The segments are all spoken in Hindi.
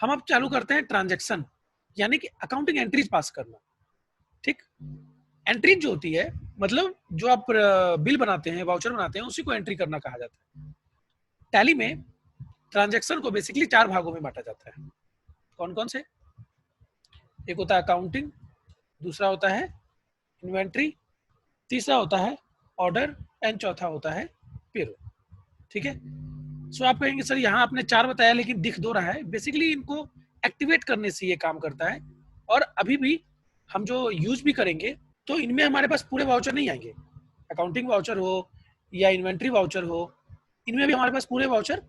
हम अब चालू करते हैं ट्रांजैक्शन, यानी कि अकाउंटिंग एंट्रीज पास करना। ठीक, एंट्रीज जो होती है मतलब जो आप बिल बनाते हैं, वाउचर बनाते हैं, उसी को एंट्री करना कहा जाता है। टैली में ट्रांजैक्शन को बेसिकली 4 भागों में बांटा जाता है। कौन कौन से? एक होता है अकाउंटिंग, दूसरा होता है इन्वेंट्री, तीसरा होता है ऑर्डर एंड चौथा होता है पेरोल। ठीक है, सो आप कहेंगे सर यहाँ आपने 4 बताया लेकिन दिख 2 रहा है। बेसिकली इनको एक्टिवेट करने से ये काम करता है, और अभी भी हम जो यूज भी करेंगे तो इनमें हमारे पास पूरे वाउचर नहीं आएंगे। अकाउंटिंग वाउचर हो या इन्वेंट्री वाउचर हो, इनमें भी हमारे पास पूरे वाउचर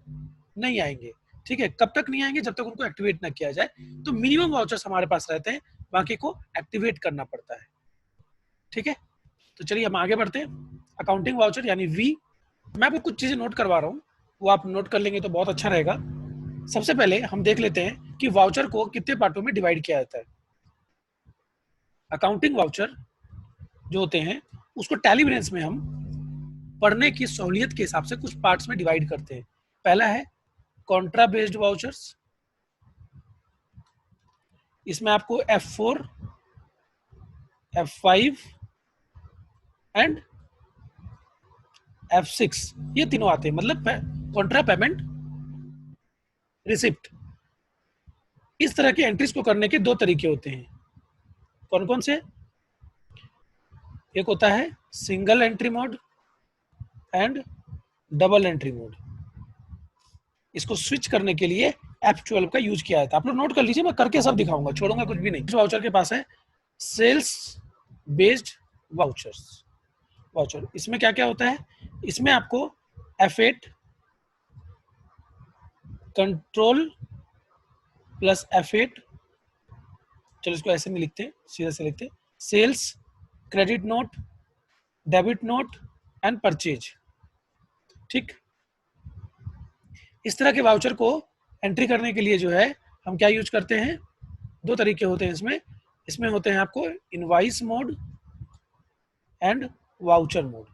नहीं आएंगे। ठीक है, कब तक नहीं आएंगे? जब तक उनको एक्टिवेट ना किया जाए। तो मिनिमम वाउचर्स हमारे पास रहते हैं, बाकी को एक्टिवेट करना पड़ता है। ठीक है, तो चलिए हम आगे बढ़ते हैं। अकाउंटिंग वाउचर यानी वी। मैं आपको कुछ चीजें नोट करवा रहा हूँ, वो आप नोट कर लेंगे तो बहुत अच्छा रहेगा। सबसे पहले हम देख लेते हैं कि वाउचर को कितने पार्टों में डिवाइड किया जाता है। अकाउंटिंग वाउचर जो होते हैं उसको टैली ब्रेंच में हम पढ़ने की सहूलियत के हिसाब से कुछ पार्ट्स में डिवाइड करते हैं। पहला है कॉन्ट्रा बेस्ड वाउचर्स। इसमें आपको F4, F5 एंड F6 ये तीनों आते हैं, मतलब कॉन्ट्रा पेमेंट रिसिप्ट। इस तरह की एंट्रीज को करने के 2 तरीके होते हैं। कौन कौन से? एक होता है single entry mode and double entry mode. इसको स्विच करने के लिए F12 का यूज किया जाता है। आप लोग नोट कर लीजिए, मैं करके सब दिखाऊंगा, छोड़ूंगा कुछ भी नहीं। इस वाउचर के पास है सेल्स बेस्ड वाउचर्स। वाउचर इसमें क्या क्या होता है? इसमें आपको F8 कंट्रोल प्लस F8, चलो इसको ऐसे नहीं लिखते, सीधे से लिखते, sales, credit note, debit note and purchase. ठीक, इस तरह के वाउचर को एंट्री करने के लिए जो है हम क्या यूज करते हैं? 2 तरीके होते हैं इसमें होते हैं आपको invoice mode and voucher mode.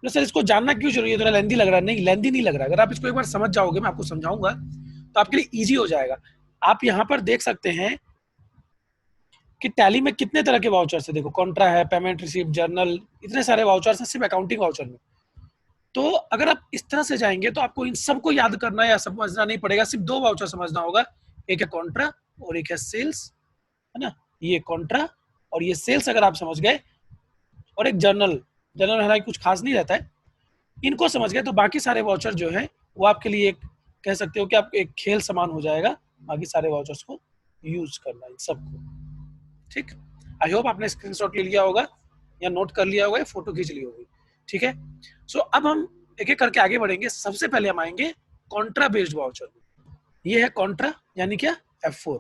तो सर इसको जानना क्यों जरूरी है? थोड़ा लेंदी लग रहा है। नहीं, लेंदी नहीं लग रहा। अगर आप इसको एक बार समझ जाओगे, मैं आपको समझाऊंगा तो आपके लिए इजी हो जाएगा। आप यहाँ पर देख सकते हैं कि टैली में कितने तरह के वाउचर्स है। देखो, कॉन्ट्रा है, पेमेंट रिसीप्ट, जर्नल, इतने सारे वाउचर्स हैं सिर्फ अकाउंटिंग वाउचर में। तो अगर आप इस तरह से जाएंगे तो आपको इन सबको याद करना या समझना नहीं पड़ेगा, सिर्फ 2 वाउचर समझना होगा। एक है कॉन्ट्रा और एक है सेल्स, है ना। ये कॉन्ट्रा और ये सेल्स अगर आप समझ गए, और एक जर्नल हालांकि कुछ खास नहीं रहता है, इनको समझ गए तो बाकी सारे वाउचर जो है वो आपके लिए एक कह सकते हो कि आप एक खेल समान हो जाएगा, बाकी सारे वाउचर्स को यूज करना इन सबको। ठीक, आई होप आपने स्क्रीनशॉट ले लिया होगा या नोट कर लिया होगा या फोटो खींच ली होगी। ठीक है, सो अब हम एक एक करके आगे बढ़ेंगे। सबसे पहले हम आएंगे कॉन्ट्रा बेस्ड वाउचर में। ये है कॉन्ट्रा यानी क्या? F4।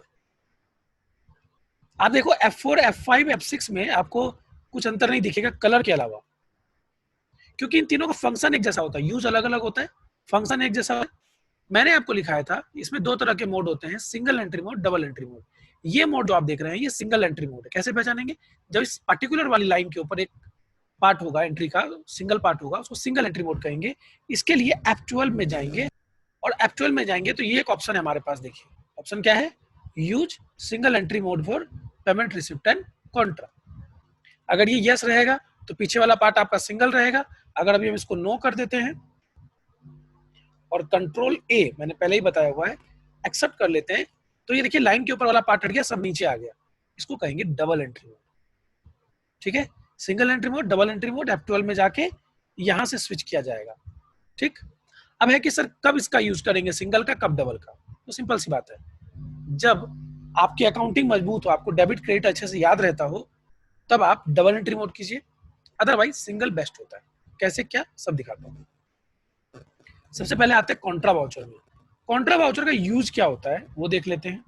आप देखो F4, F5, F6 में आपको कुछ अंतर नहीं दिखेगा कलर के अलावा, क्योंकि इन तीनों का फंक्शन एक जैसा होता है, यूज अलग अलग होता है, फंक्शन एक जैसा होता है। मैंने आपको लिखाया था इसमें 2 तरह के मोड होते हैं, single entry mode, double entry mode. ये मोड जो आप देख रहे हैं ये सिंगल एंट्री मोड है। कैसे पहचानेंगे? जब इस पर्टिकुलर वाली लाइन के ऊपर एक पार्ट होगा एंट्री का, सिंगल पार्ट होगा, उसको सिंगल एंट्री मोड कहेंगे। इसके लिए F12 में जाएंगे, और F12 में जाएंगे तो ये एक ऑप्शन है हमारे पास। देखिए ऑप्शन क्या है? Use single entry mode for payment receipt and Contra. अगर ये यस रहेगा तो पीछे वाला पार्ट आपका सिंगल रहेगा। अगर अभी हम इसको नो कर देते हैं और कंट्रोल A मैंने पहले ही बताया हुआ है, एक्सेप्ट कर लेते हैं, तो ये देखिए लाइन के ऊपर वाला पार्ट हट गया, सब नीचे आ गया। इसको कहेंगे डबल एंट्री मोड। ठीक है, single entry mode, double entry mode F12 में जाके यहां से स्विच किया जाएगा। ठीक, अब है कि सर कब इसका यूज करेंगे, सिंगल का कब डबल का? तो सिंपल सी बात है, जब आपकी अकाउंटिंग मजबूत हो, आपको डेबिट क्रेडिट अच्छे से याद रहता हो, तब आप डबल एंट्री मोड कीजिए, अदरवाइज सिंगल बेस्ट होता है। कैसे क्या सब दिखाता हूँ। सबसे पहले आते हैं कॉन्ट्रा वाउचर में। कॉन्ट्रा वाउचर का यूज क्या होता है वो देख लेते हैं।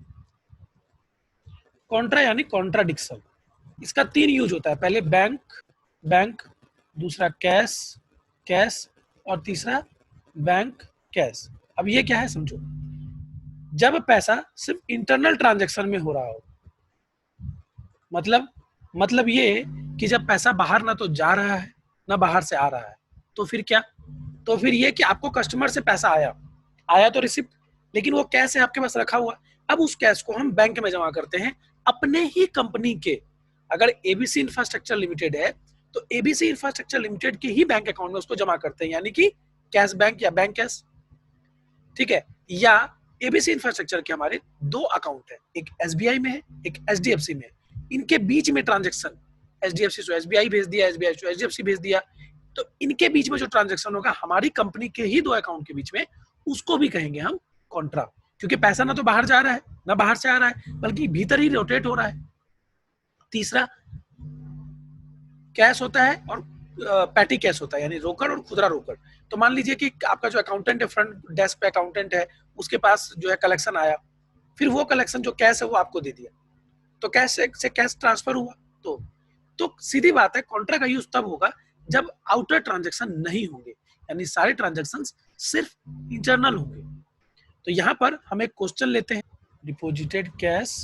कॉन्ट्रा यानी कॉन्ट्राडिक्शन। इसका 3 यूज होता है। पहले बैंक, दूसरा कैश और तीसरा बैंक कैश। अब ये क्या है समझो। जब पैसा सिर्फ इंटरनल ट्रांजैक्शन में हो रहा हो, मतलब ये कि जब पैसा बाहर ना तो जा रहा है ना बाहर से आ रहा है, तो फिर क्या? तो फिर ये कि आपको कस्टमर से पैसा आया तो रिसिप्ट, लेकिन वो कैश है आपके पास रखा हुआ, अब उस कैश को हम बैंक में जमा करते हैं अपने ही कंपनी के, अगर एबीसी इंफ्रास्ट्रक्चर लिमिटेड है तो एबीसी इंफ्रास्ट्रक्चर लिमिटेड के ही बैंक अकाउंट में उसको जमा करते हैं, यानी कि कैश बैंक या बैंक कैश, ठीक है। या एबीसी इंफ्रास्ट्रक्चर के हमारे दो अकाउंट है, एक एसबीआई में है, एक एचडीएफसी में है, इनके बीच में ट्रांजेक्शन, एचडीएफसी से एसबीआई भेज दिया, एसबीआई से एचडीएफसी भेज दिया, तो इनके बीच में जो ट्रांजेक्शन होगा हमारी कंपनी के ही दो अकाउंट के बीच में, उसको भी कहेंगे हम कॉन्ट्रा, क्योंकि पैसा ना तो बाहर जा रहा है ना बाहर से आ रहा है, बल्कि भीतर ही रोटेट हो रहा है। तीसरा कैश होता है और पैटी कैश होता है, यानी रोकड़ और खुदरा रोकड़। तो मान लीजिए कि आपका जो अकाउंटेंट है, फ्रंट डेस्क पे अकाउंटेंट है, उसके पास जो है कलेक्शन आया, फिर वो कलेक्शन जो कैश है वो आपको दे दिया, तो कैश से कैश ट्रांसफर हुआ। तो सीधी बात है, कॉन्ट्रा का यूज तब होगा जब आउटर ट्रांजेक्शन नहीं होंगे, यानी सारे ट्रांजेक्शन सिर्फ इंटरनल होंगे। तो यहाँ पर हम एक क्वेश्चन लेते हैं, deposited cash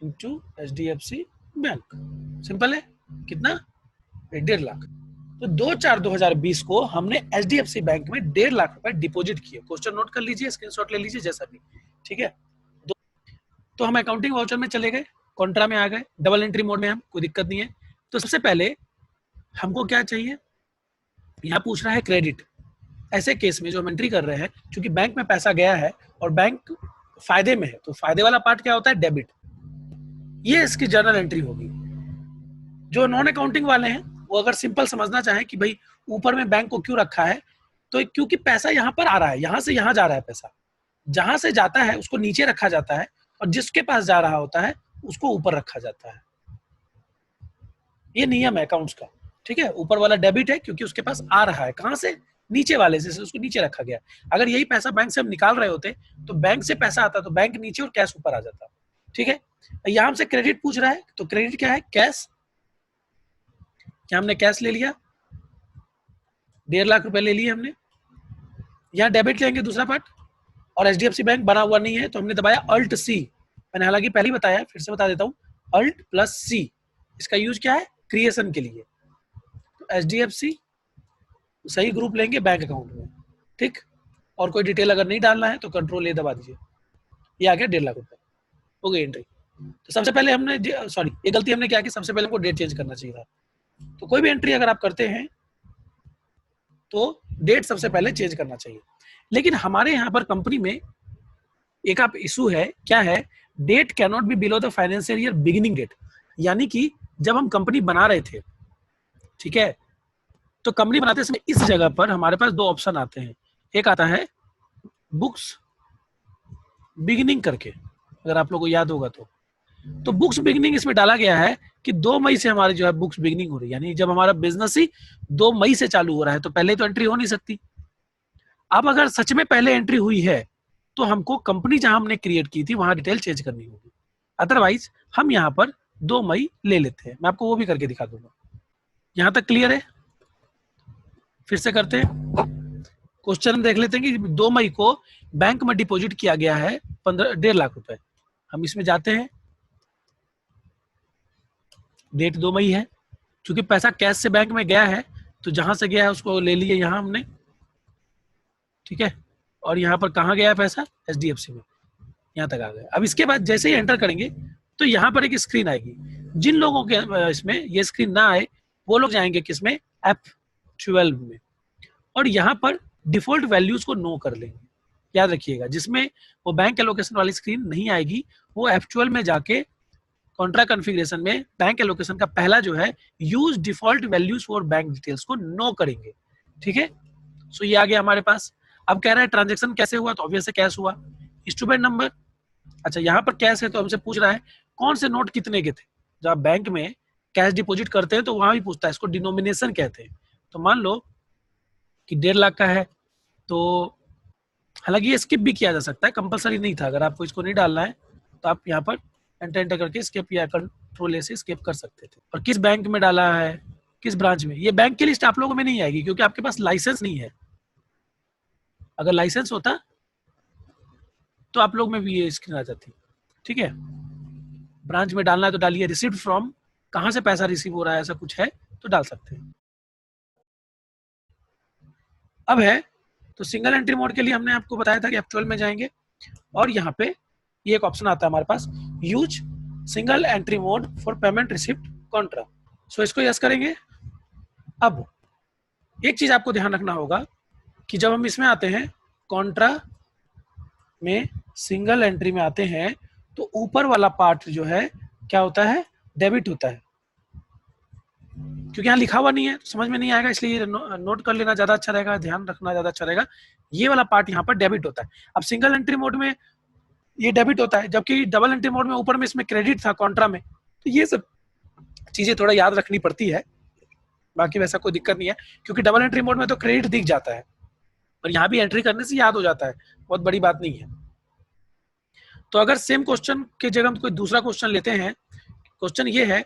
into HDFC bank, simple है, कितना 1.5 लाख। तो 2/4/2020 को हमने एचडीएफसी बैंक में 1.5 लाख रुपए डिपॉजिट किए। क्वेश्चन नोट कर लीजिए, स्क्रीनशॉट ले लीजिए, जैसा भी, ठीक है। तो हम अकाउंटिंग वाउचर में चले गए, कॉन्ट्रा में आ गए, डबल एंट्री मोड में, हम कोई दिक्कत नहीं है। तो सबसे पहले हमको क्या चाहिए, यहाँ पूछ रहा है क्रेडिट। ऐसे केस में जो हम एंट्री कर रहे हैं, क्योंकि बैंक में पैसा गया है और बैंक फायदे में है, तो फायदे वाला पार्ट क्या होता है, डेबिट, ये इसकी जर्नल एंट्री होगी। जो नॉन अकाउंटिंग वाले हैं वो अगर सिंपल समझना चाहें कि भाई ऊपर में बैंक को क्यों रखा है, तो क्योंकि पैसा यहाँ पर आ रहा है, यहाँ से यहाँ जा रहा है पैसा, जहां से जाता है उसको नीचे रखा जाता है और जिसके पास जा रहा होता है उसको ऊपर रखा जाता है। ये नियम है अकाउंट्स का, ठीक है। ऊपर वाला डेबिट है क्योंकि उसके पास आ रहा है, कहां से, नीचे वाले से, उसको नीचे रखा गया। अगर यही पैसा बैंक से हम निकाल रहे होते तो बैंक से पैसा आता तो बैंक नीचे और कैश ऊपर आ जाता, ठीक है। यहां हमसे क्रेडिट पूछ रहा है, तो क्रेडिट क्या है, कैश। क्या हमने कैश ले लिया, 1.5 लाख रुपए ले लिए हमने। यहाँ डेबिट लेंगे दूसरा पार्ट, और एचडीएफसी बैंक बना हुआ नहीं है तो हमने दबाया अल्ट सी। मैंने हालांकि पहले ही बताया, फिर से बता देता हूँ, अल्ट प्लस सी, इसका यूज क्या है, क्रिएशन के लिए। तो एचडीएफसी सही ग्रुप लेंगे बैंक अकाउंट में, ठीक। और कोई डिटेल अगर नहीं डालना है तो कंट्रोल ए दबा दीजिए, ये आ गया 1.5 लाख रुपए, हो गई एंट्री। तो सबसे पहले हमने, सॉरी ये गलती हमने क्या की, सबसे पहले हमको डेट चेंज करना चाहिए था। तो कोई भी एंट्री अगर आप करते हैं तो डेट सबसे पहले चेंज करना चाहिए। लेकिन हमारे यहाँ पर कंपनी में एक आप इशू है, क्या है, date can not be below the financial year beginning date. यानी कि जब हम कंपनी बना रहे थे, ठीक है, तो कंपनी बनाते समय इस जगह पर हमारे पास दो ऑप्शन आते हैं। एक आता है बुक्स बिगिनिंग करके, अगर आप लोगों को याद होगा तो बुक्स बिगिनिंग इसमें डाला गया है कि 2 मई से हमारी जो है बुक्स बिगिनिंग हो रही है, यानी जब हमारा बिजनेस ही 2 मई से चालू हो रहा है, तो पहले तो एंट्री हो नहीं सकती। अब अगर सच में पहले एंट्री हुई है तो हमको कंपनी जहां हमने क्रिएट की थी वहां डिटेल चेंज करनी होगी, अदरवाइज हम यहाँ पर 2 मई ले लेते हैं। मैं आपको वो भी करके दिखा दूंगा। यहाँ तक क्लियर है, फिर से करते हैं क्वेश्चन, देख लेते हैं कि 2 मई को बैंक में डिपॉजिट किया गया है 1.5 लाख रुपए। हम इसमें जाते हैं, डेट 2 मई है, क्योंकि पैसा कैश से बैंक में गया है तो जहां से गया है उसको ले लिए यहाँ हमने, ठीक है। और यहाँ पर कहाँ गया है पैसा, एचडीएफसी में, यहाँ तक आ गया। अब इसके बाद जैसे ही एंटर करेंगे तो यहाँ पर एक स्क्रीन आएगी। जिन लोगों के इसमें ये स्क्रीन ना आए वो लोग जाएंगे किसमें, F12 में, और यहाँ पर डिफॉल्ट वैल्यूज को नो कर लेंगे। याद रखिएगा, जिसमें वो बैंक एलोकेशन वाली स्क्रीन नहीं आएगी, वो F12 में जाके कॉन्ट्रा कॉन्फ़िगरेशन में बैंक एलोकेशन का पहला जो है use default values for bank details को नो करेंगे, ठीक है। सो ये आ गया हमारे पास। अब कह रहा है ट्रांजेक्शन कैसे हुआ, तो ऑब्वियस कैश हुआ। इंस्ट्रूमेंट नंबर, अच्छा यहाँ पर कैश है तो हमसे पूछ रहा है कौन से नोट कितने के थे। जब आप बैंक में कैश डिपॉजिट करते हैं तो वहां भी पूछता है, इसको डिनोमिनेशन कहते हैं। तो मान लो कि 1.5 लाख का है, तो हालांकि ये स्किप भी किया जा सकता है, कंपलसरी नहीं था। अगर आपको इसको नहीं डालना है तो आप यहाँ पर एंटर करके स्किप या कंट्रोल ए से स्किप कर सकते थे। और किस बैंक में डाला है, किस ब्रांच में, ये बैंक की लिस्ट आप लोगों में नहीं आएगी क्योंकि आपके पास लाइसेंस नहीं है। अगर लाइसेंस होता तो आप लोग में भी ये स्क्रीन आ जाती, ठीक है। ब्रांच में डालना है तो डालिए, रिसीव्ड फ्रॉम, कहां से पैसा रिसीव हो रहा है ऐसा कुछ है तो डाल सकते हैं। अब है तो सिंगल एंट्री मोड के लिए हमने आपको बताया था कि F12 में जाएंगे और यहाँ पे ये एक ऑप्शन आता है हमारे पास, use single entry mode for payment receipt contra. So इसको यस करेंगे। अब एक चीज आपको ध्यान रखना होगा कि जब हम इसमें आते हैं कॉन्ट्रा में, सिंगल एंट्री में आते हैं, तो ऊपर वाला पार्ट जो है क्या होता है, डेबिट होता है। क्योंकि यहाँ लिखा हुआ नहीं है, समझ में नहीं आएगा, इसलिए नोट कर लेना ज्यादा अच्छा रहेगा, ध्यान रखना ज्यादा अच्छा रहेगा। ये वाला पार्ट यहाँ पर डेबिट होता है। अब सिंगल एंट्री मोड में ये डेबिट होता है, जबकि डबल एंट्री मोड में ऊपर में इसमें क्रेडिट था कॉन्ट्रा में। तो ये सब चीजें थोड़ा याद रखनी पड़ती है, बाकी वैसा कोई दिक्कत नहीं है, क्योंकि डबल एंट्री मोड में तो क्रेडिट दिख जाता है और यहाँ भी एंट्री करने से याद हो जाता है, बहुत बड़ी बात नहीं है। तो अगर सेम क्वेश्चन के जगह हम कोई दूसरा क्वेश्चन लेते हैं, क्वेश्चन ये है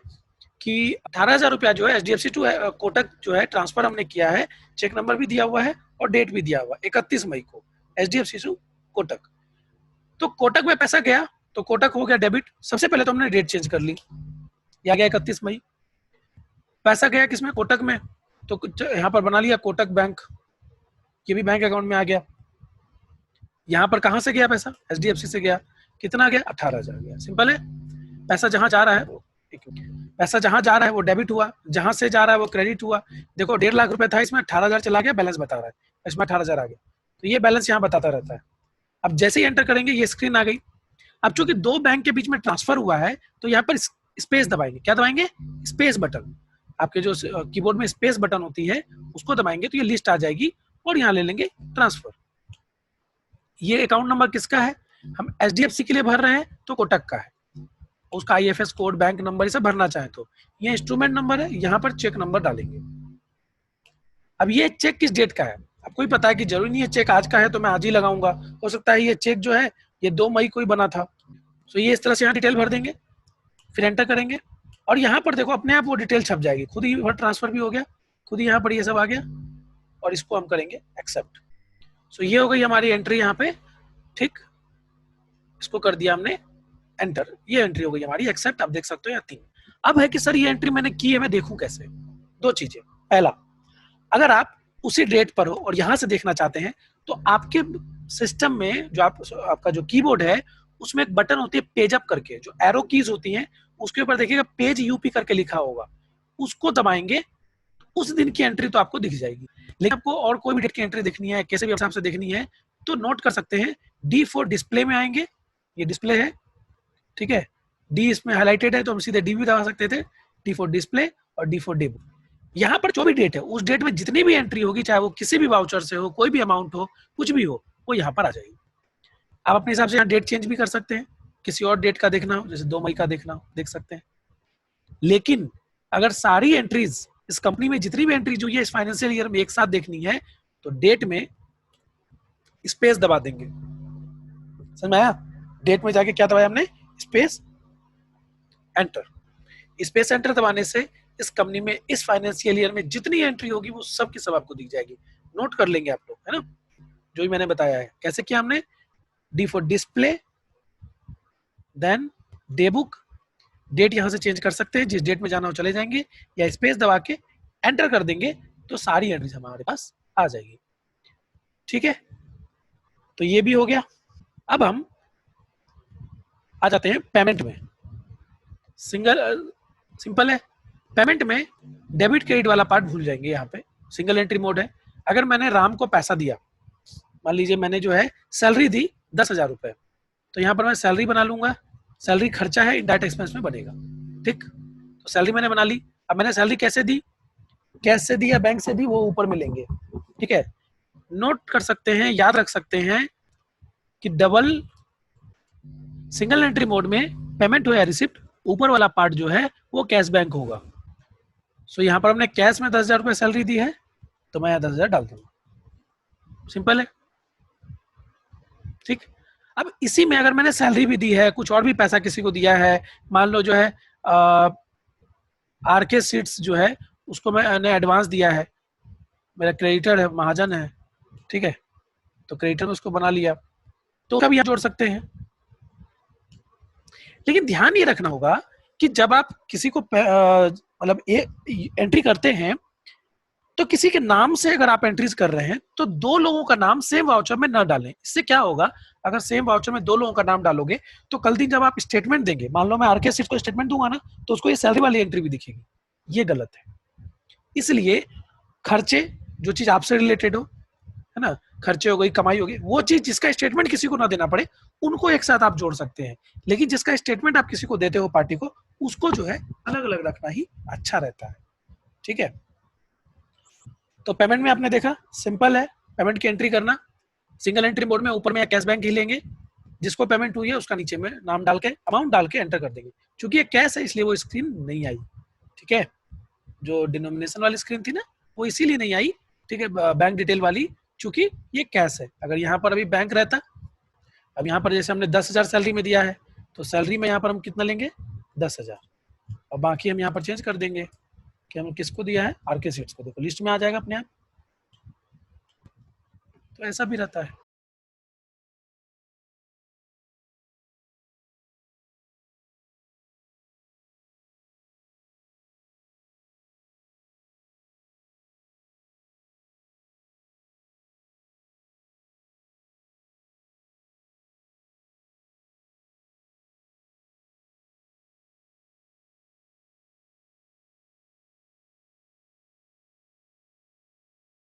कि 18,000 रुपया जो है HDFC टू कोटक जो है ट्रांसफर हमने किया है, चेक नंबर भी दिया हुआ है और डेट भी दिया हुआ है 31 मई को, HDFC टू कोटक। तो कोटक में पैसा गया तो कोटक हो गया डेबिट। सबसे पहले तो हमने डेट चेंज कर ली, या गया 31 मई। पैसा गया किसमें, कोटक में, तो यहाँ पर बना लिया कोटक बैंक, ये भी बैंक अकाउंट में आ गया। यहाँ पर कहाँ से गया पैसा, HDFC से गया, कितना गया, 18,000 गया। सिंपल है। पैसा जहां जा रहा है वो डेबिट हुआ, जहां से जा रहा है वो क्रेडिट हुआ। देखो 1.5 लाख रुपए था इसमें, 18,000 चला गया, बैलेंस बता रहा है, इसमें 18,000 आ गया, तो ये बैलेंस यहाँ बताता रहता है। अब जैसे ही एंटर करेंगे ये स्क्रीन आ गई। अब चूंकि दो बैंक के बीच में ट्रांसफर हुआ है तो यहाँ पर स्पेस दबाएंगे। क्या दबाएंगे, स्पेस बटन। आपके जो कीबोर्ड में स्पेस बटन होती है उसको दबाएंगे तो ये लिस्ट आ जाएगी और यहाँ ले लेंगे ट्रांसफर। ये अकाउंट नंबर किसका है, हम HDFC के लिए भर रहे हैं तो कोटक का है, उसका IFS कोड, बैंक नंबर, इसे भरना चाहे तो ये इंस्ट्रूमेंट नंबर है, यहाँ पर चेक नंबर डालेंगे। अब ये चेक किस डेट का है, आपको ही पता है कि जरूरी नहीं है चेक आज का है तो मैं आज ही लगाऊंगा, हो सकता है ये चेक जो है ये 2 मई को ही बना था। तो ये इस तरह से यहाँ डिटेल भर देंगे, फिर एंटर करेंगे और यहाँ पर देखो अपने आप वो डिटेल छप जाएगी, खुद ही ट्रांसफर भी हो गया, खुद ही यहाँ पर ये सब आ गया और इसको हम करेंगे एक्सेप्ट। सो ये हो गई हमारी एंट्री यहाँ पे, ठीक, इसको कर दिया हमने एंटर, ये एंट्री हो गई हमारी एक्सेप्ट। आप देख सकते हो यहाँ 3। अब है कि सर ये एंट्री मैंने की है, मैं देखूं कैसे। दो चीजें, पहला, अगर आप उसी डेट पर हो और यहाँ से देखना चाहते हैं तो आपके सिस्टम में जो आपका जो कीबोर्ड है उसमें एक बटन होती है पेज अप करके, जो एरो कीज होती हैं उसके ऊपर देखिएगा पेज यूपी करके लिखा होगा, उसको दबाएंगे उस दिन की एंट्री तो आपको दिख जाएगी। लेकिन आपको और कोई भी डेट की एंट्री देखनी है, कैसे भी हिसाब से देखनी है, तो नोट कर सकते हैं D फॉर डिस्प्ले में आएंगे, ये डिस्प्ले है, ठीक है, D इसमें हाईलाइटेड है तो हम सीधे D भी दबा सकते थे, D फॉर डिस्प्ले और D फॉर डेब। यहाँ पर जो भी डेट है उस डेट में जितनी भी एंट्री होगी, चाहे वो किसी भी वाउचर से हो, कोई भी अमाउंट हो, कुछ भी हो, वो यहाँ पर आ जाएगी। आप अपने हिसाब से यहाँ डेट चेंज भी कर सकते हैं, किसी और डेट का देखना हो, जैसे 2 मई का देखना हो देख सकते हैं। लेकिन अगर सारी एंट्रीज इस कंपनी में जितनी भी एंट्री जो है इस फाइनेंशियल ईयर में एक साथ देखनी है तो डेट में स्पेस दबा देंगे। समझ में आया, डेट में जाके क्या दबाया हमने, स्पेस एंटर। स्पेस एंटर दबाने से इस कंपनी में इस फाइनेंशियल ईयर में जितनी एंट्री होगी वो सब की सब आपको दिख जाएगी। नोट कर लेंगे आप लोग, है ना, जो भी मैंने बताया है। कैसे किया हमने, D for display, then day book, date यहां से चेंज कर सकते हैं, जिस डेट में जाना हो चले जाएंगे, या स्पेस दबा के एंटर कर देंगे तो सारी एंट्रीज हमारे पास आ जाएगी। ठीक है, तो ये भी हो गया। अब हम आ जाते हैं पेमेंट में। सिंपल है, पेमेंट में डेबिट क्रेडिट वाला पार्ट भूल जाएंगे। यहाँ पे सिंगल एंट्री मोड है। अगर मैंने राम को पैसा दिया, मान लीजिए मैंने जो है सैलरी दी 10,000 रुपए, तो यहाँ पर मैं सैलरी बना लूंगा, सैलरी खर्चा है, इनडायरेक्ट एक्सपेंस में बनेगा। ठीक, तो सैलरी मैंने बना ली। अब मैंने सैलरी कैसे दी, कैश से दी या बैंक से दी, वो ऊपर मिलेंगे। ठीक है, नोट कर सकते हैं, याद रख सकते हैं कि डबल सिंगल एंट्री मोड में पेमेंट हो या रिसिप्ट, ऊपर वाला पार्ट जो है वो कैश बैंक होगा। सो यहाँ पर हमने कैश में 10,000 रुपये सैलरी दी है तो मैं यहाँ 10,000 डाल दूंगा। सिंपल है। ठीक, अब इसी में अगर मैंने सैलरी भी दी है, कुछ और भी पैसा किसी को दिया है, मान लो जो है RK सीट्स जो है उसको मैंने एडवांस दिया है, मेरा क्रेडिटर है, महाजन है, ठीक है, तो क्रेडिटर उसको बना लिया, तो कभी यहाँ जोड़ सकते हैं। लेकिन ध्यान ये रखना होगा कि जब आप किसी को मतलब एंट्री करते हैं तो किसी के नाम से अगर आप एंट्रीज कर रहे हैं तो दो लोगों का नाम सेम वाउचर में न डालें। इससे क्या होगा, अगर सेम वाउचर में दो लोगों का नाम डालोगे तो कल दिन जब आप स्टेटमेंट देंगे, मान लो मैं आरके सिर्फ को स्टेटमेंट दूंगा ना, तो उसको ये सैलरी वाली एंट्री भी दिखेगी। ये गलत है। इसलिए खर्चे, जो चीज आपसे रिलेटेड हो, है ना, खर्चे हो गई, कमाई हो गई, वो चीज जिसका स्टेटमेंट किसी को ना देना पड़े उनको एक साथ आप जोड़ सकते हैं। लेकिन जिसका स्टेटमेंट आप किसी को देते हो पार्टी को, उसको जो है अलग अलग रखना ही अच्छा रहता है। ठीक है। तो पेमेंट में आपने देखा सिंपल है, पेमेंट की एंट्री करना सिंगल एंट्री मोड में, ऊपर में कैश बैंक ही लेंगे, जिसको पेमेंट हुई है उसका नीचे में नाम डाल के अमाउंट डाल के एंटर कर देंगे। क्योंकि ये कैश है इसलिए वो स्क्रीन नहीं आई। ठीक है, जो डिनोमिनेशन वाली स्क्रीन थी ना वो इसीलिए नहीं आई। ठीक है, बैंक डिटेल वाली, चूंकि ये कैश है। अगर यहाँ पर अभी बैंक रहता, अब यहाँ पर जैसे हमने 10,000 सैलरी में दिया है, तो सैलरी में यहाँ पर हम कितना लेंगे, 10,000, और बाकी हम यहाँ पर चेंज कर देंगे कि हम किसको दिया है, आरके सीड्स को। देखो लिस्ट में आ जाएगा अपने आप। तो ऐसा भी रहता है।